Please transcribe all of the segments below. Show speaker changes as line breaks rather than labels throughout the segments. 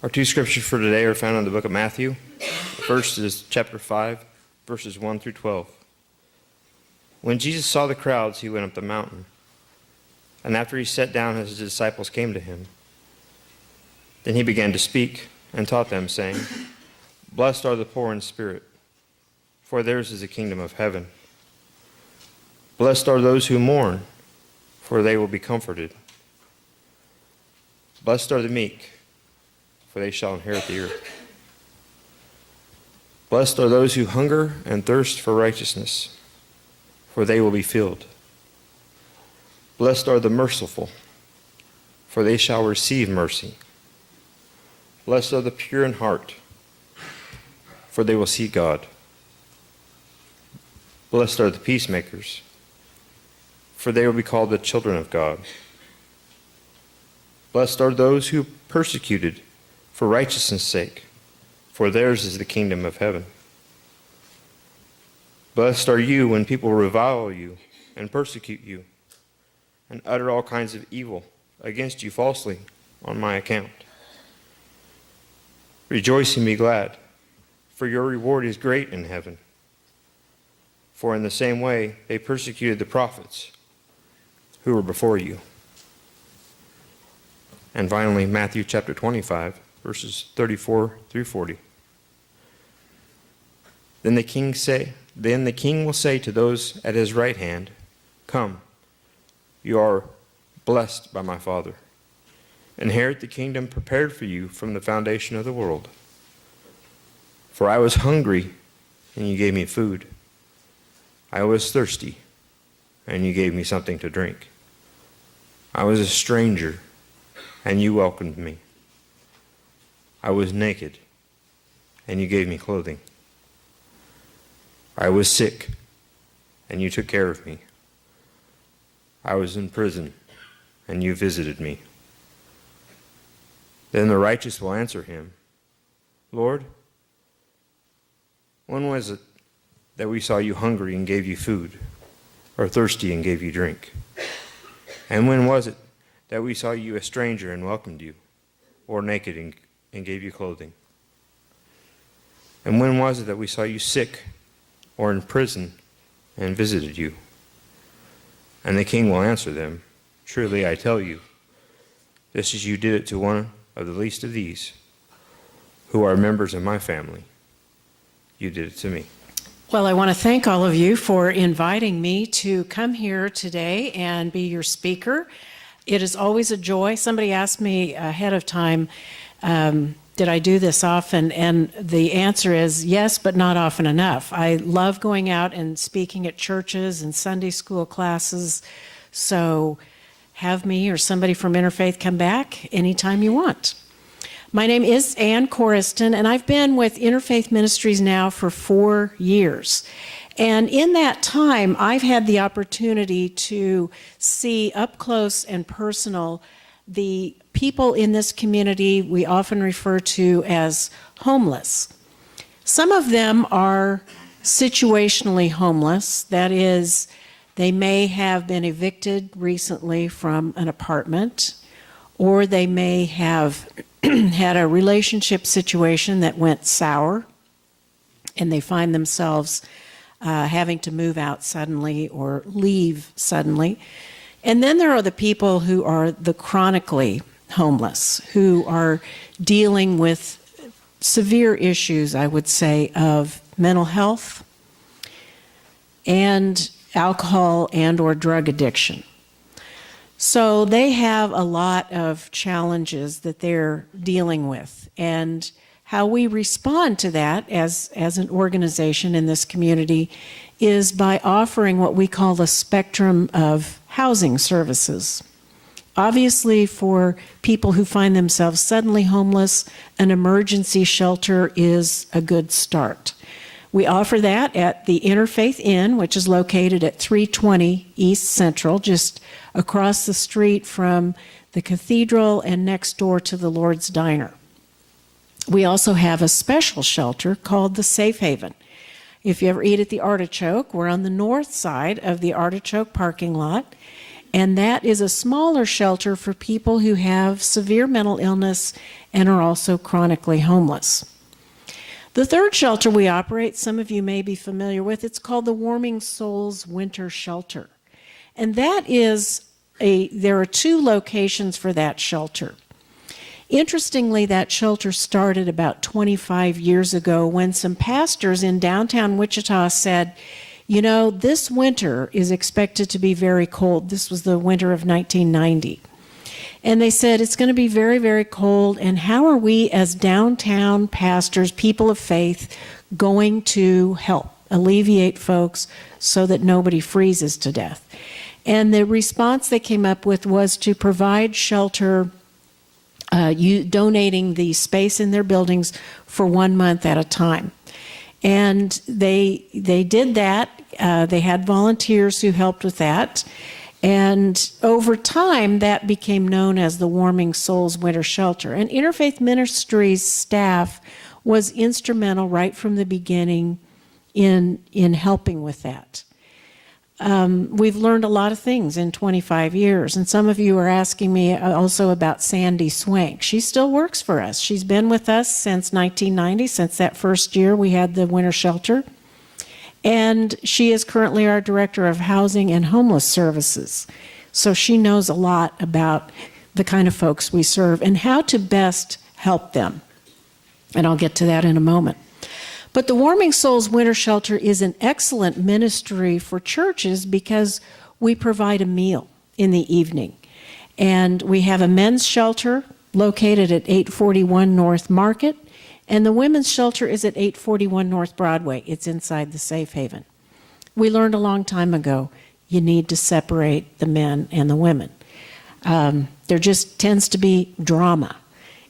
Our two scriptures for today are found in the book of Matthew. The first is chapter 5, verses 1 through 12. When Jesus saw the crowds, he went up the mountain. And after he sat down, his disciples came to him. Then he began to speak and taught them, saying, Blessed are the poor in spirit, for theirs is the kingdom of heaven. Blessed are those who mourn, for they will be comforted. Blessed are the meek, for they shall inherit the earth. Blessed are those who hunger and thirst for righteousness, for they will be filled. Blessed are the merciful, for they shall receive mercy. Blessed are the pure in heart, for they will see God. Blessed are the peacemakers, for they will be called the children of God. Blessed are those who are persecuted for righteousness' sake, for theirs is the kingdom of heaven. Blessed are you when people revile you and persecute you and utter all kinds of evil against you falsely on my account. Rejoice and be glad, for your reward is great in heaven. For in the same way they persecuted the prophets who were before you. And finally, Matthew chapter 25, verses 34 through 40. Then the king will say to those at his right hand, Come, you are blessed by my Father. Inherit the kingdom prepared for you from the foundation of the world. For I was hungry, and you gave me food. I was thirsty, and you gave me something to drink. I was a stranger, and you welcomed me. I was naked, and you gave me clothing. I was sick, and you took care of me. I was in prison, and you visited me. Then the righteous will answer him, Lord, when was it that we saw you hungry and gave you food, or thirsty and gave you drink? And when was it that we saw you a stranger and welcomed you, or naked and gave you clothing? And when was it that we saw you sick or in prison and visited you? And the king will answer them, Truly I tell you, just as you did it to one of the least of these, who are members of my family, you did it to me.
Well, I want to thank all of you for inviting me to come here today and be your speaker. It is always a joy. Somebody asked me ahead of time, did I do this often? And the answer is yes, but not often enough. I love going out and speaking at churches and Sunday school classes. So have me or somebody from Interfaith come back anytime you want. My name is Ann Coriston, and I've been with Interfaith Ministries now for 4 years. And in that time, I've had the opportunity to see up close and personal the people in this community we often refer to as homeless. Some of them are situationally homeless. That is, they may have been evicted recently from an apartment, or they may have had a relationship situation that went sour, and they find themselves having to move out suddenly or leave suddenly. And then there are the people who are the chronically homeless, who are dealing with severe issues, I would say, of mental health and alcohol and or drug addiction. So they have a lot of challenges that they're dealing with. And how we respond to that as an organization in this community is by offering what we call the spectrum of housing services. Obviously, for people who find themselves suddenly homeless, an emergency shelter is a good start. We offer that at the Interfaith Inn, which is located at 320 East Central, just across the street from the cathedral and next door to the Lord's Diner. We also have a special shelter called the Safe Haven. If you ever eat at the Artichoke, we're on the north side of the Artichoke parking lot, And that is a smaller shelter for people who have severe mental illness and are also chronically homeless. The third shelter we operate, some of you may be familiar with, it's called the Warming Souls Winter Shelter. And that is there are 2 locations for that shelter. Interestingly, that shelter started about 25 years ago when some pastors in downtown Wichita said, you know, this winter is expected to be very cold. This was the winter of 1990. And they said, it's going to be very, very cold, and how are we as downtown pastors, people of faith, going to help alleviate folks so that nobody freezes to death? And the response they came up with was to provide shelter, donating the space in their buildings for 1 month at a time. And they did that. They had volunteers who helped with that. And over time, that became known as the Warming Souls Winter Shelter. And Interfaith Ministries staff was instrumental right from the beginning in helping with that. We've learned a lot of things in 25 years, and some of you are asking me also about Sandy Swank. She still works for us. She's been with us since 1990, since that first year we had the winter shelter, and she is currently our Director of Housing and Homeless Services. So she knows a lot about the kind of folks we serve and how to best help them, and I'll get to that in a moment. But the Warming Souls Winter Shelter is an excellent ministry for churches because we provide a meal in the evening. And we have a men's shelter located at 841 North Market, and the women's shelter is at 841 North Broadway. It's inside the Safe Haven. We learned a long time ago you need to separate the men and the women. There just tends to be drama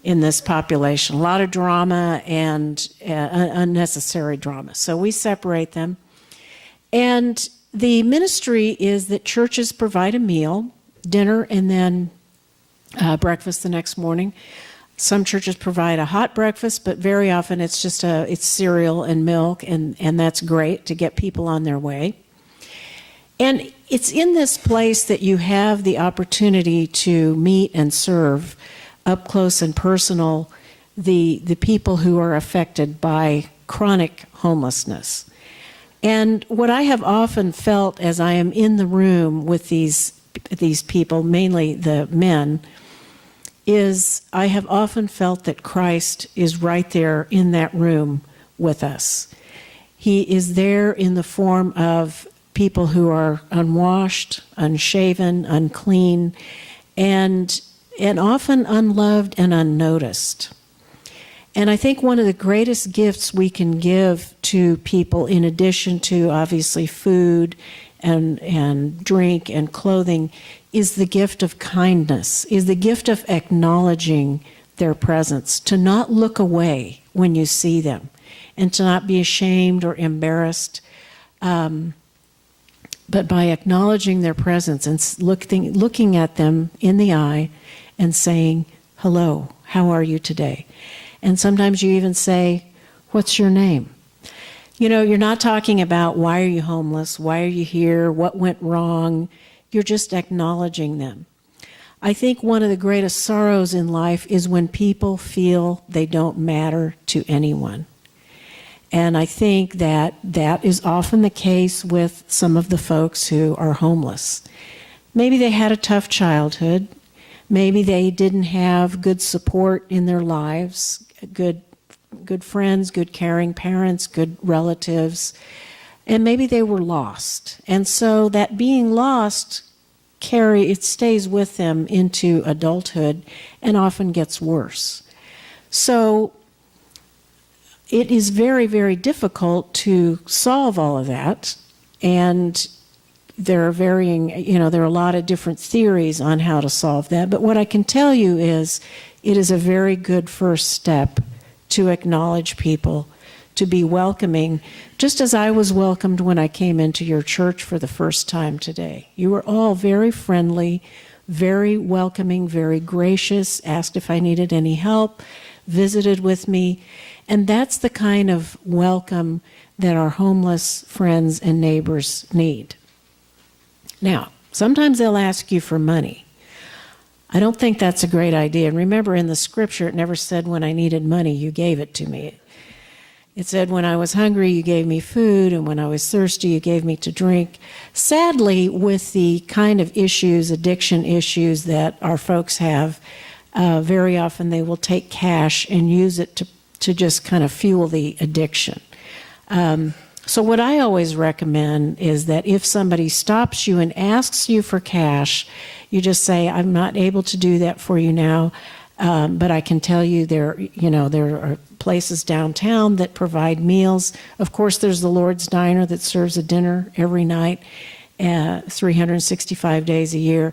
in this population, a lot of drama and unnecessary drama. So we separate them. And the ministry is that churches provide a meal, dinner, and then breakfast the next morning. Some churches provide a hot breakfast, but very often it's just it's cereal and milk, and that's great to get people on their way. And it's in this place that you have the opportunity to meet and serve up close and personal the people who are affected by chronic homelessness. And what I have often felt as I am in the room with these people, mainly the men, is I have often felt that Christ is right there in that room with us. He is there in the form of people who are unwashed, unshaven, unclean, and often unloved and unnoticed. And I think one of the greatest gifts we can give to people, in addition to obviously food and drink and clothing, is the gift of kindness, is the gift of acknowledging their presence, to not look away when you see them, and to not be ashamed or embarrassed, but by acknowledging their presence and looking at them in the eye and saying, hello, how are you today? And sometimes you even say, what's your name? You know, you're not talking about why are you homeless, why are you here, what went wrong. You're just acknowledging them. I think one of the greatest sorrows in life is when people feel they don't matter to anyone. And I think that is often the case with some of the folks who are homeless. Maybe they had a tough childhood. Maybe they didn't have good support in their lives, good friends, good caring parents, good relatives, and maybe they were lost. And so that being lost, it stays with them into adulthood and often gets worse. So it is very, very difficult to solve all of that, and there are there are a lot of different theories on how to solve that. But what I can tell you is it is a very good first step to acknowledge people, to be welcoming, just as I was welcomed when I came into your church for the first time today. You were all very friendly, very welcoming, very gracious, asked if I needed any help, visited with me. And that's the kind of welcome that our homeless friends and neighbors need. Now, Sometimes they'll ask you for money. I don't think that's a great idea. And remember, in the scripture, it never said when I needed money, you gave it to me. It said when I was hungry, you gave me food, and when I was thirsty, you gave me to drink. Sadly, with the kind of issues, addiction issues that our folks have, very often they will take cash and use it to just kind of fuel the addiction. So what I always recommend is that if somebody stops you and asks you for cash, you just say, I'm not able to do that for you now, but I can tell you there are places downtown that provide meals. Of course, there's the Lord's Diner that serves a dinner every night, 365 days a year.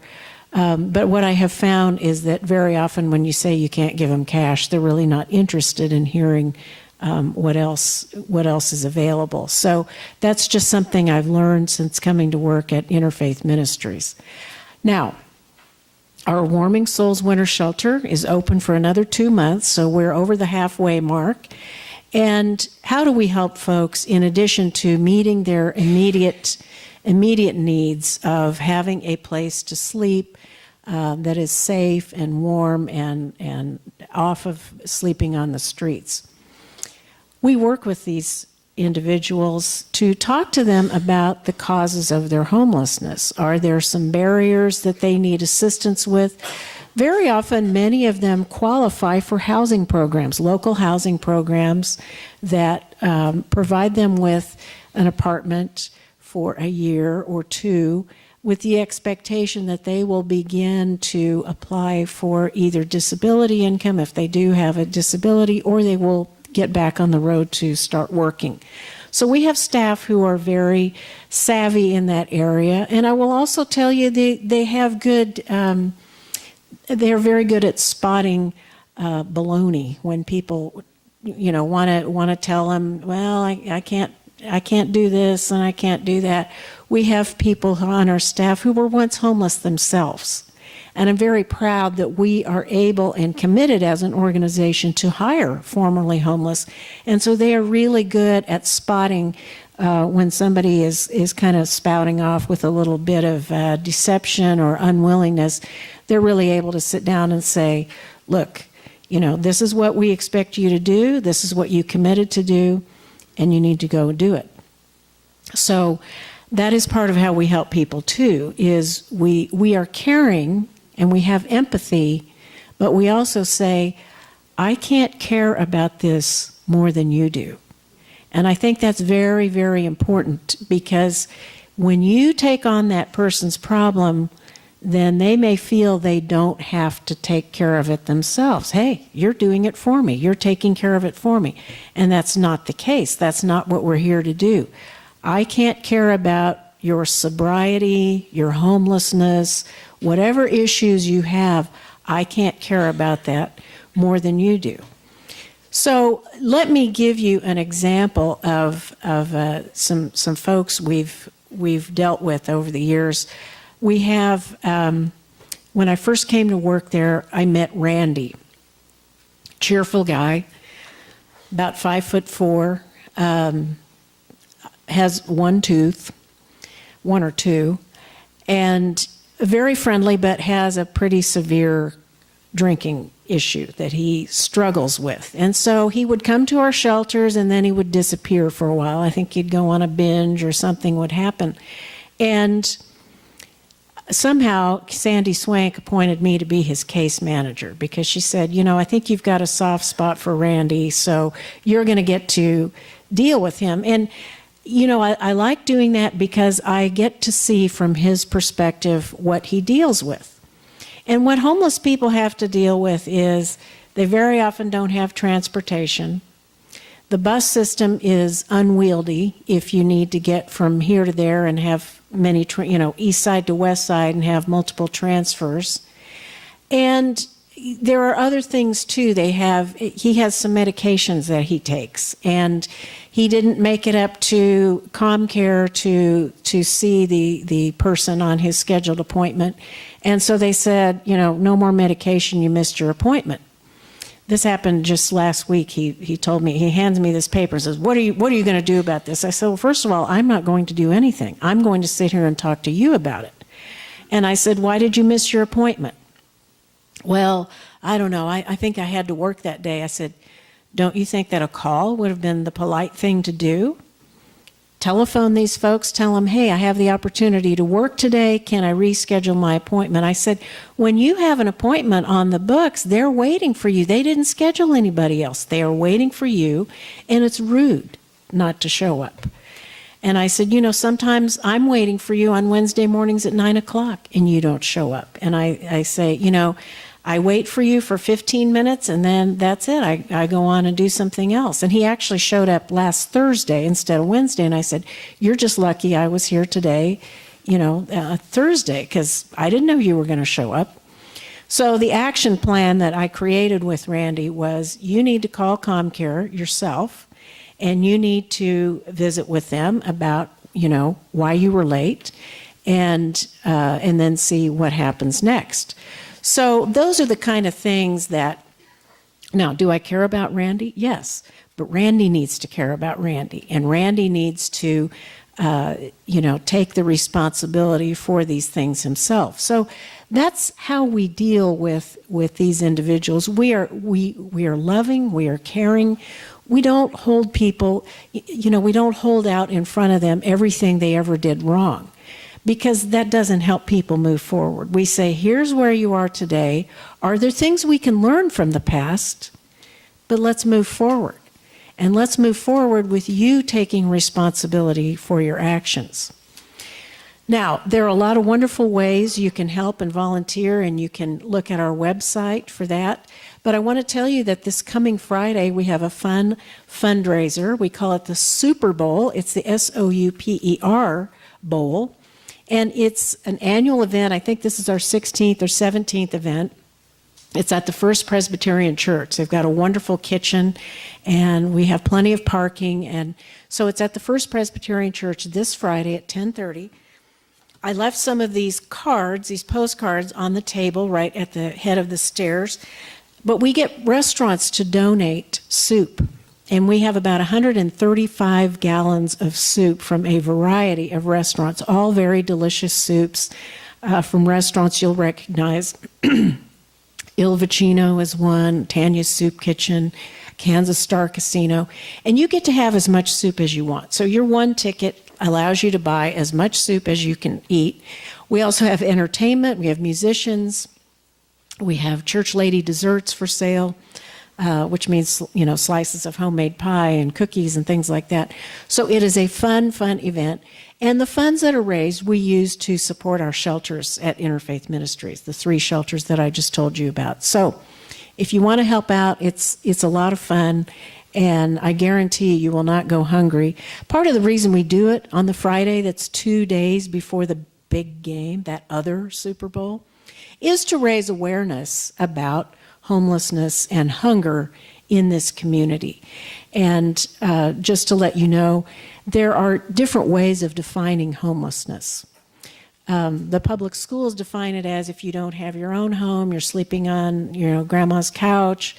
But what I have found is that very often when you say you can't give them cash, they're really not interested in hearing what else is available. So that's just something I've learned since coming to work at Interfaith Ministries. Now, our Warming Souls Winter Shelter is open for another 2 months, so we're over the halfway mark. And how do we help folks in addition to meeting their immediate needs of having a place to sleep that is safe and warm and off of sleeping on the streets? We work with these individuals to talk to them about the causes of their homelessness. Are there some barriers that they need assistance with? Very often, many of them qualify for housing programs, local housing programs that provide them with an apartment for a year or two with the expectation that they will begin to apply for either disability income if they do have a disability, or they will get back on the road to start working. So we have staff who are very savvy in that area. And I will also tell you they have good, they're very good at spotting baloney when people, want to tell them, well, I can't do this and I can't do that. We have people on our staff who were once homeless themselves. And I'm very proud that we are able and committed as an organization to hire formerly homeless. And so they are really good at spotting when somebody is kind of spouting off with a little bit of deception or unwillingness. They're really able to sit down and say, look, this is what we expect you to do. This is what you committed to do, and you need to go do it. So that is part of how we help people too, is we are caring and we have empathy, but we also say, I can't care about this more than you do. And I think that's very, very important, because when you take on that person's problem, then they may feel they don't have to take care of it themselves. Hey, you're doing it for me. You're taking care of it for me. And that's not the case. That's not what we're here to do. I can't care about your sobriety, your homelessness, whatever issues you have. I can't care about that more than you do. So let me give you an example of some folks we've dealt with over the years. We have, when I first came to work there, I met Randy, cheerful guy, about 5'4", has one tooth, one or two, and very friendly, but has a pretty severe drinking issue that he struggles with. And so he would come to our shelters and then he would disappear for a while. I think he'd go on a binge or something would happen. And somehow Sandy Swank appointed me to be his case manager, because she said, I think you've got a soft spot for Randy, so you're going to get to deal with him. And I like doing that because I get to see from his perspective what he deals with. And what homeless people have to deal with is they very often don't have transportation. The bus system is unwieldy if you need to get from here to there and have many, east side to west side and have multiple transfers. And there are other things too. He has some medications that he takes, and he didn't make it up to ComCare to see the person on his scheduled appointment. And so they said, no more medication, you missed your appointment. This happened just last week. He told me, he hands me this paper and says, what are you going to do about this? I said, well, first of all, I'm not going to do anything. I'm going to sit here and talk to you about it. And I said, why did you miss your appointment? Well, I don't know. I think I had to work that day. I said, don't you think that a call would have been the polite thing to do? Telephone these folks, tell them, hey, I have the opportunity to work today. Can I reschedule my appointment? I said, when you have an appointment on the books, they're waiting for you. They didn't schedule anybody else. They are waiting for you, and it's rude not to show up. And I said, sometimes I'm waiting for you on Wednesday mornings at 9 o'clock, and you don't show up. And I say, I wait for you for 15 minutes, and then that's it. I go on and do something else. And he actually showed up last Thursday instead of Wednesday, and I said, you're just lucky I was here today, Thursday, because I didn't know you were going to show up. So the action plan that I created with Randy was, you need to call ComCare yourself, and you need to visit with them about, why you were late, and then see what happens next. So those are the kind of things that, now, do I care about Randy? Yes, but Randy needs to care about Randy, and Randy needs to, take the responsibility for these things himself. So that's how we deal with these individuals. We are loving, we are caring. We don't hold people, we don't hold out in front of them everything they ever did wrong, because that doesn't help people move forward. We say, here's where you are today. Are there things we can learn from the past? But let's move forward. And let's move forward with you taking responsibility for your actions. Now, there are a lot of wonderful ways you can help and volunteer, and you can look at our website for that. But I want to tell you that this coming Friday, we have a fun fundraiser. We call it the Super Bowl. It's the SOUPER Bowl. And it's an annual event. I think this is our 16th or 17th event. It's at the First Presbyterian Church. They've got a wonderful kitchen, and we have plenty of parking. And so it's at the First Presbyterian Church this Friday at 10:30. I left some of these cards, these postcards, on the table right at the head of the stairs. But we get restaurants to donate soup. And we have about 135 gallons of soup from a variety of restaurants, all very delicious soups from restaurants you'll recognize. Il Vicino is one, Tanya's Soup Kitchen, Kansas Star Casino. And you get to have as much soup as you want. So your one ticket allows you to buy as much soup as you can eat. We also have entertainment. We have musicians. We have church lady desserts for sale. Which means, slices of homemade pie and cookies and things like that. So it is a fun event. And the funds that are raised, we use to support our shelters at Interfaith Ministries, the 3 shelters that I just told you about. So if you want to help out, it's a lot of fun, and I guarantee you will not go hungry. Part of the reason we do it on the Friday that's 2 days before the big game, that other Super Bowl, is to raise awareness about homelessness and hunger in this community. And just to let you know, there are different ways of defining homelessness. The public schools define it as if you don't have your own home, you're sleeping on, grandma's couch.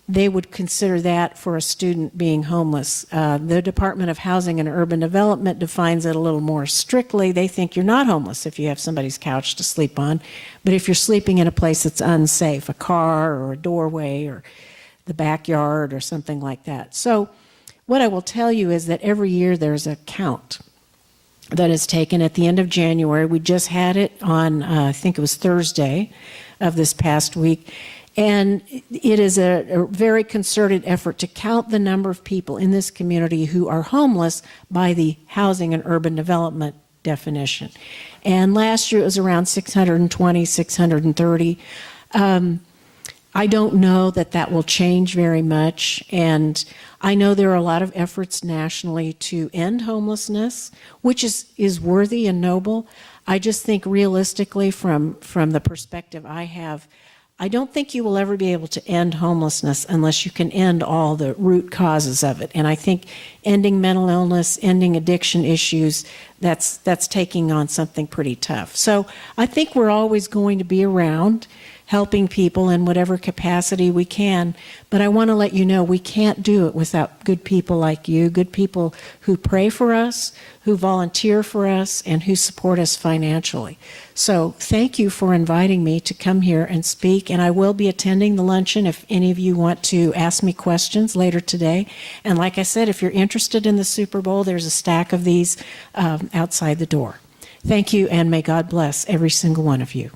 They would consider that for a student being homeless. The Department of Housing and Urban Development defines it a little more strictly. They think you're not homeless if you have somebody's couch to sleep on, but if you're sleeping in a place that's unsafe, a car or a doorway or the backyard or something like that. So what I will tell you is that every year there's a count that is taken at the end of January. We just had it on, I think it was Thursday of this past week. And it is a very concerted effort to count the number of people in this community who are homeless by the Housing and Urban Development definition. And last year it was around 620, 630. I don't know that will change very much. And I know there are a lot of efforts nationally to end homelessness, which is worthy and noble. I just think realistically from the perspective I have, I don't think you will ever be able to end homelessness unless you can end all the root causes of it. And I think ending mental illness, ending addiction issues, that's taking on something pretty tough. So I think we're always going to be around helping people in whatever capacity we can. But I want to let you know we can't do it without good people like you, good people who pray for us, who volunteer for us, and who support us financially. So thank you for inviting me to come here and speak. And I will be attending the luncheon if any of you want to ask me questions later today. And like I said, if you're interested in the Super Bowl, there's a stack of these outside the door. Thank you, and may God bless every single one of you.